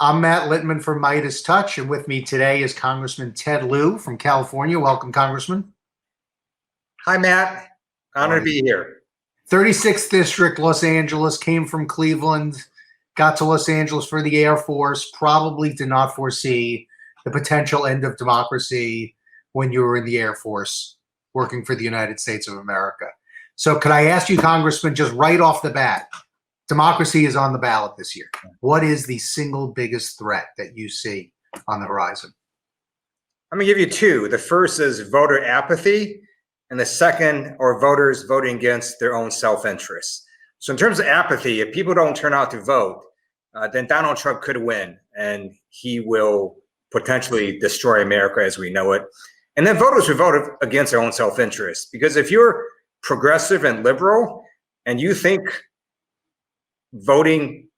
I'm Matt Littman from MeidasTouch, and with me today is Congressman Ted Lieu from California. Welcome, Congressman. Hi, Matt. Honored to be here. 36th District, Los Angeles, came from Cleveland, got to Los Angeles for the Air Force, probably did not foresee the potential end of democracy when you were in the Air Force working for the United States of America. So could I ask you, Congressman, just right off the bat, democracy is on the ballot this year. What is the single biggest threat that you see on the horizon? I'm going to give you two. The first is voter apathy, and the second are voters voting against their own self-interest. So in terms of apathy, if people don't turn out to vote, then Donald Trump could win, and he will potentially destroy America as we know it. And then voters will vote against their own self-interest, because if you're progressive and liberal and you think voting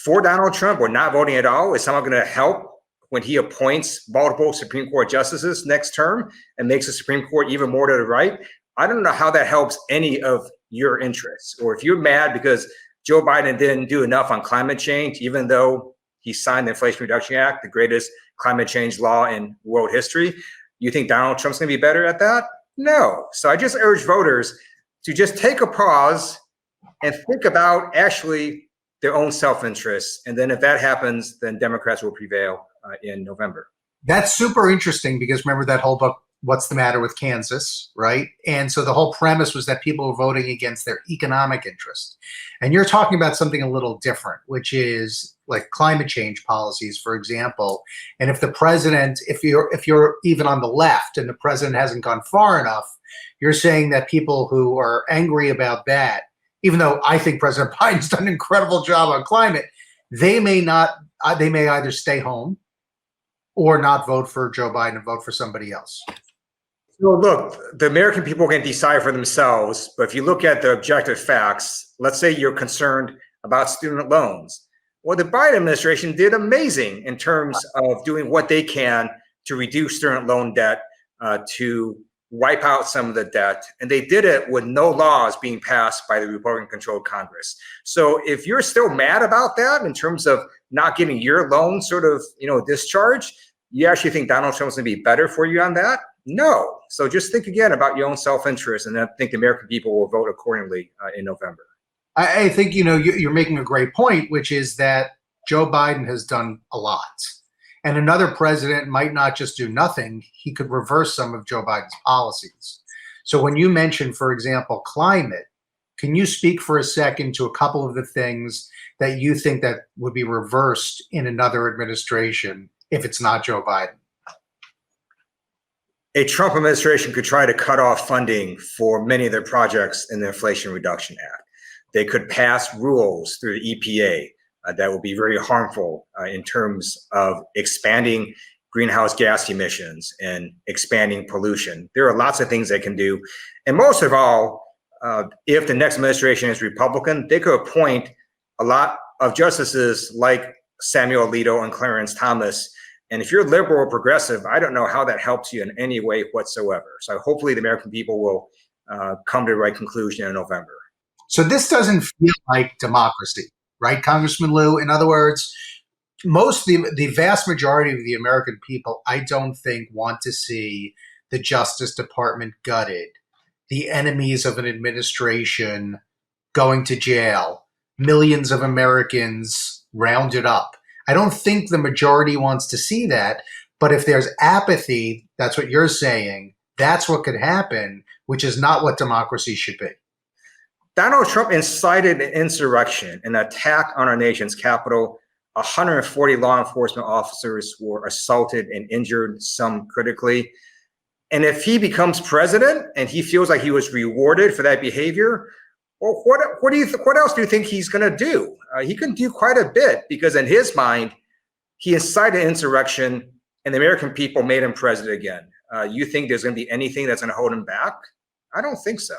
for Donald Trump or not voting at all is somehow going to help when he appoints multiple Supreme Court justices next term and makes the Supreme Court even more to the right, I don't know how that helps any of your interests. Or if you're mad because Joe Biden didn't do enough on climate change, even though he signed the Inflation Reduction Act, the greatest climate change law in world history, you think Donald Trump's going to be better at that? No. So I just urge voters to just take a pause and think about actually their own self-interest. And then if that happens, then Democrats will prevail in November. That's super interesting because remember that whole book, What's the Matter with Kansas, right? And so the whole premise was that people were voting against their economic interest. And you're talking about something a little different, which is like climate change policies, for example. And if the president, if you're even on the left and the president hasn't gone far enough, you're saying that people who are angry about that, even though I think President Biden's done an incredible job on climate, they may either stay home or not vote for Joe Biden and vote for somebody else. So look, the American people can decide for themselves, but if you look at the objective facts, let's say you're concerned about student loans. Well, the Biden administration did amazing in terms of doing what they can to reduce student loan debt, to wipe out some of the debt, and they did it with no laws being passed by the Republican-controlled Congress. So if you're still mad about that in terms of not getting your loan sort of, discharged, you actually think Donald Trump's going to be better for you on that? No. So just think again about your own self-interest, and I think the American people will vote accordingly in November. I think, you're making a great point, which is that Joe Biden has done a lot. And another president might not just do nothing. He could reverse some of Joe Biden's policies. So when you mention, for example, climate, can you speak for a second to a couple of the things that you think that would be reversed in another administration if it's not Joe Biden? A Trump administration could try to cut off funding for many of their projects in the Inflation Reduction Act. They could pass rules through the EPA that will be very harmful in terms of expanding greenhouse gas emissions and expanding pollution. There are lots of things they can do. And most of all, if the next administration is Republican, they could appoint a lot of justices like Samuel Alito and Clarence Thomas. And if you're liberal or progressive, I don't know how that helps you in any way whatsoever. So hopefully the American people will come to the right conclusion in November. So this doesn't feel like democracy, right, Congressman Lieu? In other words, the vast majority of the American people, I don't think, want to see the Justice Department gutted, the enemies of an administration going to jail, millions of Americans rounded up. I don't think the majority wants to see that, but if there's apathy, that's what you're saying, that's what could happen, which is not what democracy should be. Donald Trump incited an insurrection, an attack on our nation's capital. 140 law enforcement officers were assaulted and injured, some critically. And if he becomes president and he feels like he was rewarded for that behavior, well, what else do you think he's going to do? He can do quite a bit because in his mind, he incited insurrection and the American people made him president again. You think there's going to be anything that's going to hold him back? I don't think so.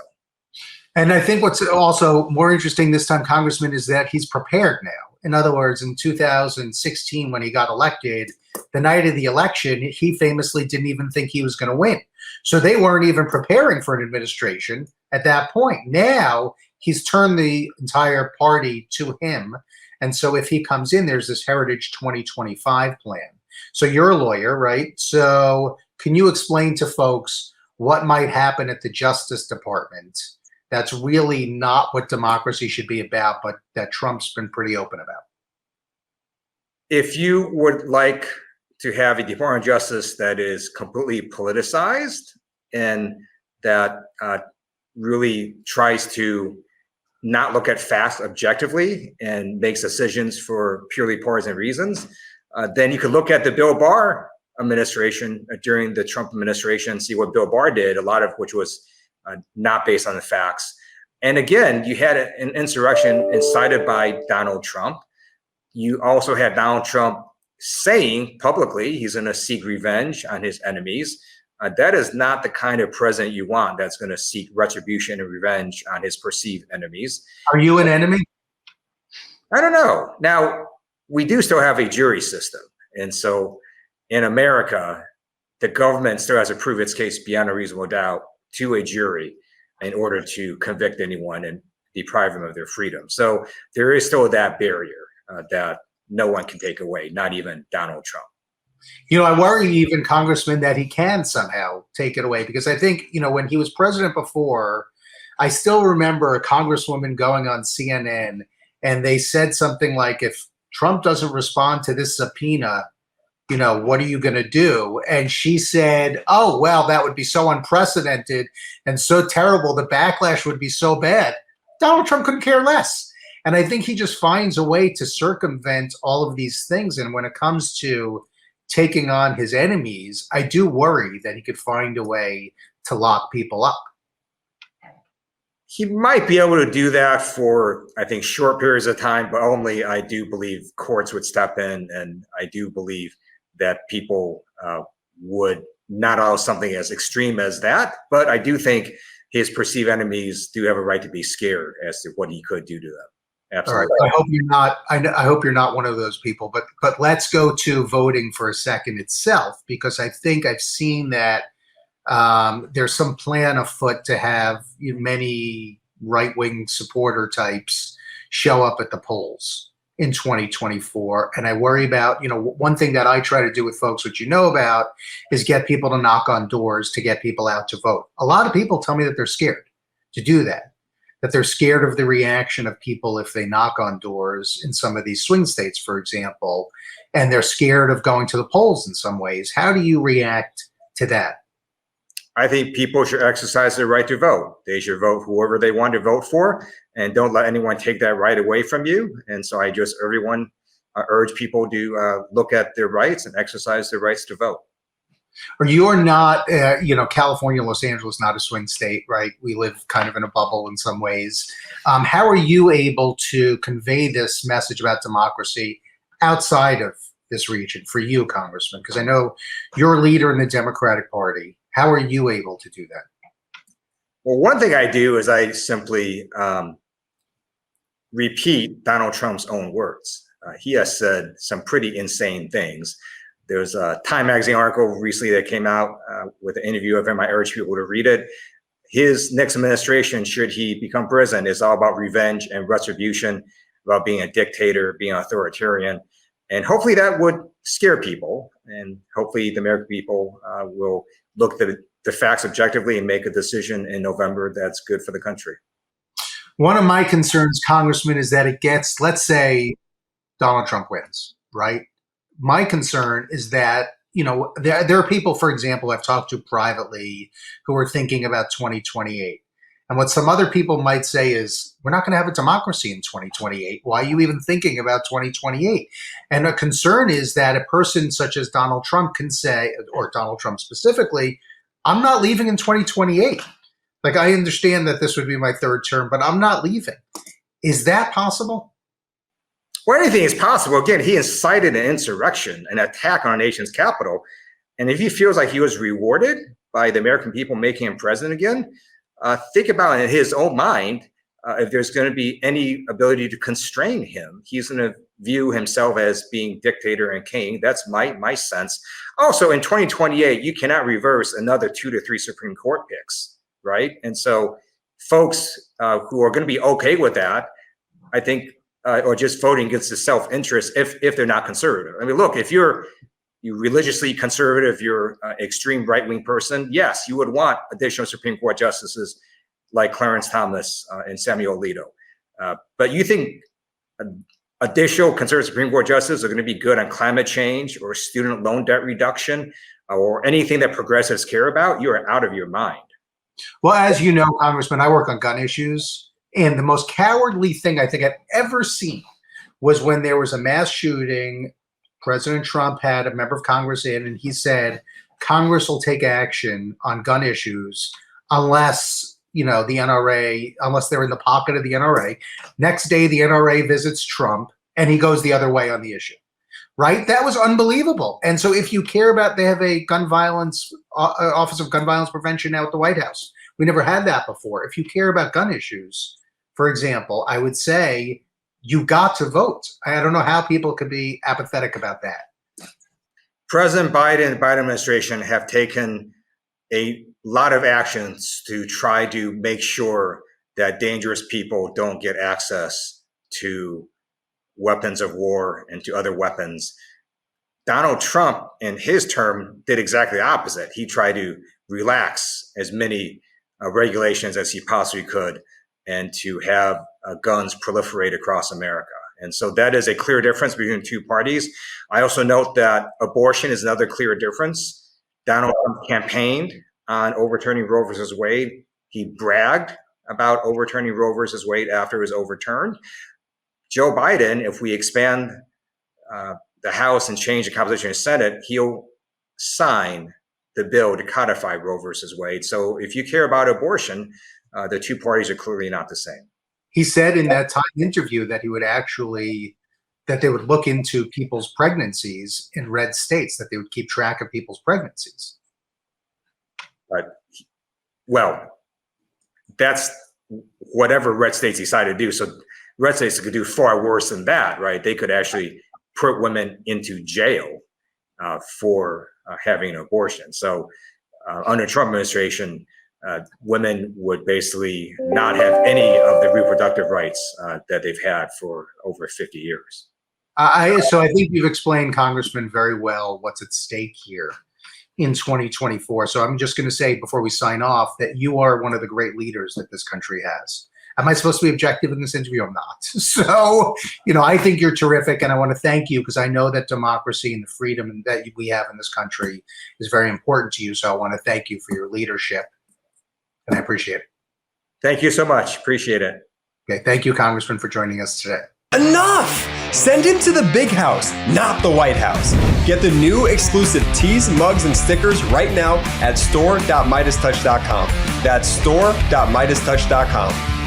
And I think what's also more interesting this time, Congressman, is that he's prepared now. In other words, in 2016, when he got elected, the night of the election, he famously didn't even think he was going to win. So they weren't even preparing for an administration at that point. Now he's turned the entire party to him. And so if he comes in, there's this Heritage 2025 plan. So you're a lawyer, right? So can you explain to folks what might happen at the Justice Department that's really not what democracy should be about, but that Trump's been pretty open about? If you would like to have a Department of Justice that is completely politicized and that really tries to not look at facts objectively and makes decisions for purely partisan reasons, then you could look at the Bill Barr administration during the Trump administration, see what Bill Barr did, a lot of which was not based on the facts. And again, you had an insurrection incited by Donald Trump. You also had Donald Trump saying publicly he's going to seek revenge on his enemies. That is not the kind of president you want that's going to seek retribution and revenge on his perceived enemies. Are you an enemy? I don't know. Now, we do still have a jury system. And so in America, the government still has to prove its case beyond a reasonable doubt to a jury in order to convict anyone and deprive them of their freedom. So there is still that barrier that no one can take away, not even Donald Trump. You know, I worry even, Congressman, that he can somehow take it away, because I think, you know, when he was president before, I still remember a congresswoman going on CNN and they said something like, if Trump doesn't respond to this subpoena, you know, what are you going to do? And she said, oh, well, that would be so unprecedented and so terrible. The backlash would be so bad. Donald Trump couldn't care less. And I think he just finds a way to circumvent all of these things. And when it comes to taking on his enemies, I do worry that he could find a way to lock people up. He might be able to do that for, I think, short periods of time, but only I do believe courts would step in, and I do believe that people would not allow something as extreme as that. But I do think his perceived enemies do have a right to be scared as to what he could do to them. Absolutely. All right. I hope you're not. I hope you're not one of those people. But let's go to voting for a second itself, because I think I've seen that there's some plan afoot to have many right-wing supporter types show up at the polls in 2024. And I worry about, you know, one thing that I try to do with folks, which you know about, is get people to knock on doors to get people out to vote. A lot of people tell me that they're scared to do that they're scared of the reaction of people if they knock on doors in some of these swing states, for example, and they're scared of going to the polls in some ways. How do you react to that? I think people should exercise their right to vote. They should vote whoever they want to vote for, and don't let anyone take that right away from you. And so I just urge people to look at their rights and exercise their rights to vote. Or you're not, you know, California, Los Angeles, not a swing state, right? We live kind of in a bubble in some ways. How are you able to convey this message about democracy outside of this region for you, Congressman? Because I know you're a leader in the Democratic Party. How are you able to do that? Well, one thing I do is I simply repeat Donald Trump's own words. He has said some pretty insane things. There's a Time magazine article recently that came out with an interview of him. I urge people to read it. His next administration, should he become president, is all about revenge and retribution, about being a dictator, being authoritarian. And hopefully that would scare people. And hopefully the American people will look at the facts objectively and make a decision in November that's good for the country. One of my concerns, Congressman, is that it gets, let's say Donald Trump wins, right? My concern is that, you know, there are people, for example, I've talked to privately who are thinking about 2028. And what some other people might say is, we're not going to have a democracy in 2028. Why are you even thinking about 2028? And a concern is that a person such as Donald Trump can say, or Donald Trump specifically, I'm not leaving in 2028. Like, I understand that this would be my third term, but I'm not leaving. Is that possible? Well, anything is possible. Again, he incited an insurrection, an attack on our nation's capital. And if he feels like he was rewarded by the American people making him president again, think about in his own mind, if there's going to be any ability to constrain him, he's going to view himself as being dictator and king. That's my sense. Also, in 2028, you cannot reverse another 2 to 3 Supreme Court picks, right? And so folks who are going to be okay with that, I think or just voting against the self-interest if they're not conservative. I mean, look, if you're religiously conservative, you're an extreme right-wing person, yes, you would want additional Supreme Court justices like Clarence Thomas and Samuel Alito. But you think additional conservative Supreme Court justices are going to be good on climate change or student loan debt reduction or anything that progressives care about? You are out of your mind. Well, as you know, Congressman, I work on gun issues, and the most cowardly thing I think I've ever seen was when there was a mass shooting. President Trump had a member of Congress in, and he said, Congress will take action on gun issues unless, the NRA, unless they're in the pocket of the NRA. Next day, the NRA visits Trump, and he goes the other way on the issue, right? That was unbelievable. And so if you care about, they have a gun violence, Office of Gun Violence Prevention now at the White House. We never had that before. If you care about gun issues, for example, I would say, you got to vote. I don't know how people could be apathetic about that. President Biden and the Biden administration have taken a lot of actions to try to make sure that dangerous people don't get access to weapons of war and to other weapons. Donald Trump, in his term, did exactly the opposite. He tried to relax as many regulations as he possibly could and to have guns proliferate across America. And so that is a clear difference between the two parties. I also note that abortion is another clear difference. Donald Trump campaigned on overturning Roe versus Wade. He bragged about overturning Roe versus Wade after it was overturned. Joe Biden, if we expand the House and change the composition of the Senate, he'll sign the bill to codify Roe versus Wade. So if you care about abortion, the two parties are clearly not the same. He said in that Time interview that he would that they would look into people's pregnancies in red states, that they would keep track of people's pregnancies. Well, that's whatever red states decide to do. So red states could do far worse than that, right? They could actually put women into jail for having an abortion. So under Trump administration, women would basically not have any of the reproductive rights that they've had for over 50 years. So I think you've explained, Congressman, very well what's at stake here in 2024. So I'm just going to say before we sign off that you are one of the great leaders that this country has. Am I supposed to be objective in this interview? I'm not. So, I think you're terrific, and I want to thank you because I know that democracy and the freedom that we have in this country is very important to you. So I want to thank you for your leadership, and I appreciate it. Thank you so much. Appreciate it. Okay. Thank you, Congressman, for joining us today. Enough! Send him to the big house, not the White House. Get the new exclusive tees, mugs, and stickers right now at store.MeidasTouch.com. That's store.MeidasTouch.com.